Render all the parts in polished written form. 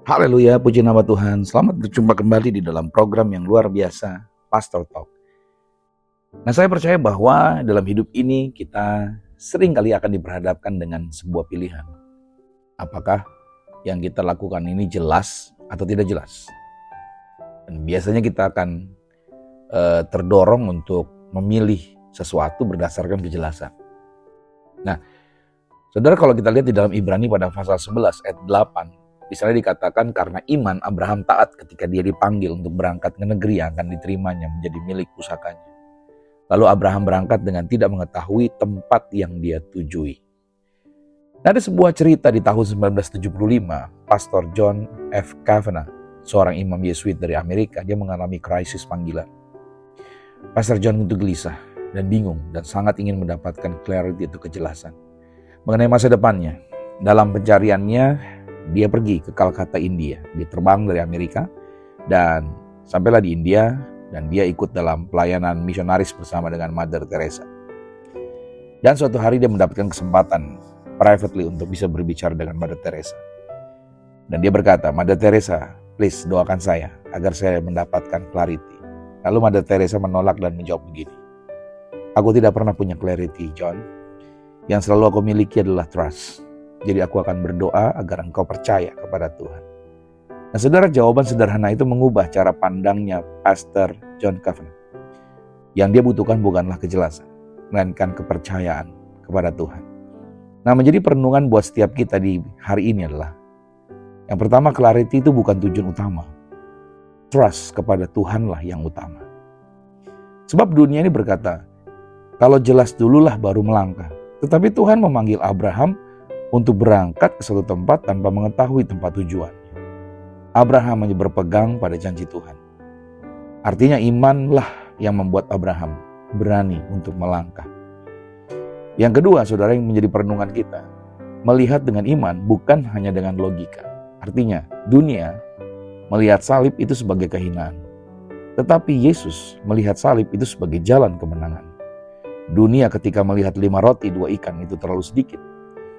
Haleluya, puji nama Tuhan. Selamat berjumpa kembali di dalam program yang luar biasa, Pastor Talk. Nah, saya percaya bahwa dalam hidup ini kita sering kali akan diperhadapkan dengan sebuah pilihan. Apakah yang kita lakukan ini jelas atau tidak jelas? Dan biasanya kita akan terdorong untuk memilih sesuatu berdasarkan kejelasan. Nah, saudara, kalau kita lihat di dalam Ibrani pada pasal 11 ayat 8, misalnya dikatakan karena iman Abraham taat ketika dia dipanggil untuk berangkat ke negeri yang akan diterimanya menjadi milik pusakanya. Lalu Abraham berangkat dengan tidak mengetahui tempat yang dia tujui. Nah, ada sebuah cerita di tahun 1975, Pastor John F. Kavanaugh, seorang imam Yesuit dari Amerika, dia mengalami krisis panggilan. Pastor John itu gelisah dan bingung dan sangat ingin mendapatkan clarity atau kejelasan mengenai masa depannya. Dalam pencariannya, dia pergi ke Calcutta, India. Dia terbang dari Amerika dan sampailah di India dan dia ikut dalam pelayanan misionaris bersama dengan Mother Teresa. Dan suatu hari dia mendapatkan kesempatan privately untuk bisa berbicara dengan Mother Teresa. Dan dia berkata, "Mother Teresa, please doakan saya agar saya mendapatkan clarity." Lalu Mother Teresa menolak dan menjawab begini, "Aku tidak pernah punya clarity, John. Yang selalu aku miliki adalah trust. Jadi aku akan berdoa agar engkau percaya kepada Tuhan." Nah, saudara, jawaban sederhana itu mengubah cara pandangnya Pastor John Kavanaugh. Yang dia butuhkan bukanlah kejelasan, melainkan kepercayaan kepada Tuhan. Nah, menjadi perenungan buat setiap kita di hari ini adalah, yang pertama, clarity itu bukan tujuan utama. Trust kepada Tuhanlah yang utama. Sebab dunia ini berkata, kalau jelas dululah baru melangkah. Tetapi Tuhan memanggil Abraham untuk berangkat ke suatu tempat tanpa mengetahui tempat tujuannya. Abraham hanya berpegang pada janji Tuhan. Artinya imanlah yang membuat Abraham berani untuk melangkah. Yang kedua, saudara, yang menjadi perenungan kita, melihat dengan iman bukan hanya dengan logika. Artinya dunia melihat salib itu sebagai kehinaan. Tetapi Yesus melihat salib itu sebagai jalan kemenangan. Dunia ketika melihat 5 roti 2 ikan itu terlalu sedikit.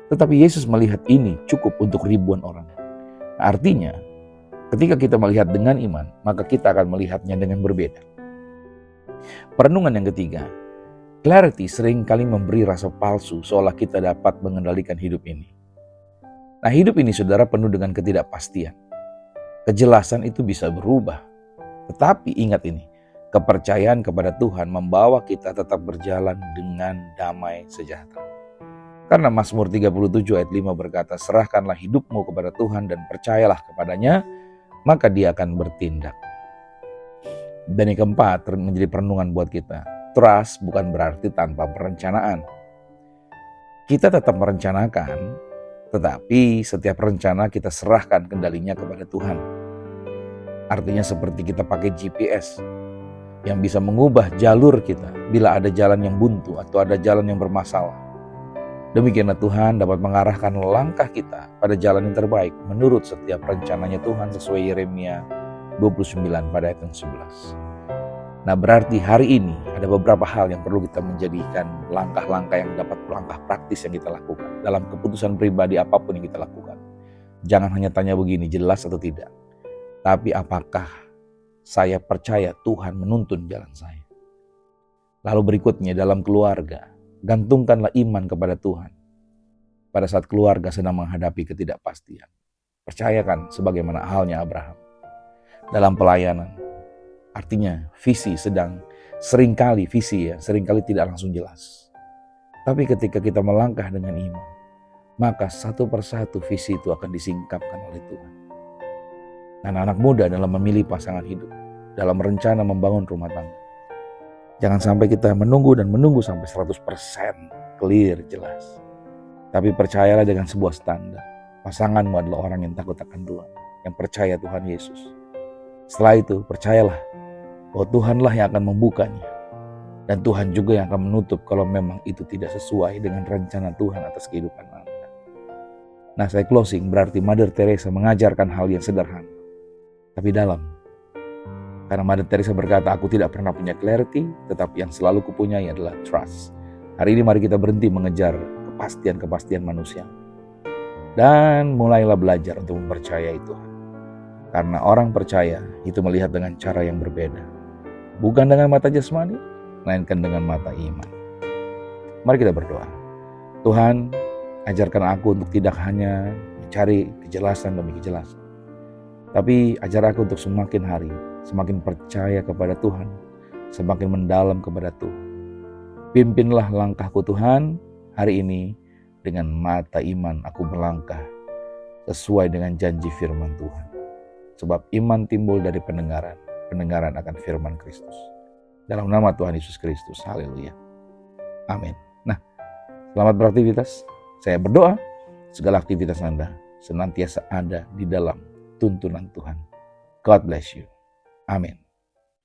Tetapi Yesus melihat ini cukup untuk ribuan orang. Nah, artinya, ketika kita melihat dengan iman, maka kita akan melihatnya dengan berbeda. Perenungan yang ketiga, clarity sering kali memberi rasa palsu seolah kita dapat mengendalikan hidup ini. Nah, hidup ini, saudara, penuh dengan ketidakpastian. Kejelasan itu bisa berubah. Tetapi ingat ini, kepercayaan kepada Tuhan membawa kita tetap berjalan dengan damai sejahtera. Karena Mazmur 37 ayat 5 berkata, "Serahkanlah hidupmu kepada Tuhan dan percayalah kepadanya, maka Dia akan bertindak." Dan yang keempat, menjadi perenungan buat kita. Trust bukan berarti tanpa perencanaan. Kita tetap merencanakan, tetapi setiap rencana kita serahkan kendalinya kepada Tuhan. Artinya seperti kita pakai GPS yang bisa mengubah jalur kita bila ada jalan yang buntu atau ada jalan yang bermasalah. Demikianlah Tuhan dapat mengarahkan langkah kita pada jalan yang terbaik menurut setiap rencananya Tuhan sesuai Yeremia 29 pada ayat yang 11. Nah, berarti hari ini ada beberapa hal yang perlu kita menjadikan langkah-langkah yang dapat langkah praktis yang kita lakukan dalam keputusan pribadi apapun yang kita lakukan. Jangan hanya tanya begini, jelas atau tidak. Tapi apakah saya percaya Tuhan menuntun jalan saya? Lalu berikutnya dalam keluarga, gantungkanlah iman kepada Tuhan. Pada saat keluarga sedang menghadapi ketidakpastian, percayakan sebagaimana halnya Abraham. Dalam pelayanan, artinya visi seringkali tidak langsung jelas. Tapi ketika kita melangkah dengan iman, maka satu persatu visi itu akan disingkapkan oleh Tuhan. Anak-anak muda dalam memilih pasangan hidup, dalam rencana membangun rumah tangga, jangan sampai kita menunggu sampai 100% clear, jelas. Tapi percayalah dengan sebuah standar. Pasanganmu adalah orang yang takut akan Tuhan, yang percaya Tuhan Yesus. Setelah itu, percayalah bahwa Tuhanlah yang akan membukanya. Dan Tuhan juga yang akan menutup kalau memang itu tidak sesuai dengan rencana Tuhan atas kehidupan Anda. Nah, saya closing, berarti Mother Teresa mengajarkan hal yang sederhana, tapi dalam. Karena Mother Teresa berkata, "Aku tidak pernah punya clarity, tetapi yang selalu kupunyai adalah trust." Hari ini mari kita berhenti mengejar kepastian-kepastian manusia. Dan mulailah belajar untuk mempercayai Tuhan. Karena orang percaya itu melihat dengan cara yang berbeda. Bukan dengan mata jasmani, melainkan dengan mata iman. Mari kita berdoa. Tuhan, ajarkan aku untuk tidak hanya mencari kejelasan demi kejelasan, tapi ajar aku untuk semakin hari, semakin percaya kepada Tuhan, semakin mendalam kepada Tuhan. Pimpinlah langkahku Tuhan, hari ini dengan mata iman aku melangkah sesuai dengan janji firman Tuhan. Sebab iman timbul dari pendengaran, pendengaran akan firman Kristus. Dalam nama Tuhan Yesus Kristus, haleluya. Amin. Nah, selamat beraktivitas. Saya berdoa segala aktivitas Anda senantiasa ada di dalam tuntunan Tuhan. God bless you. Amin.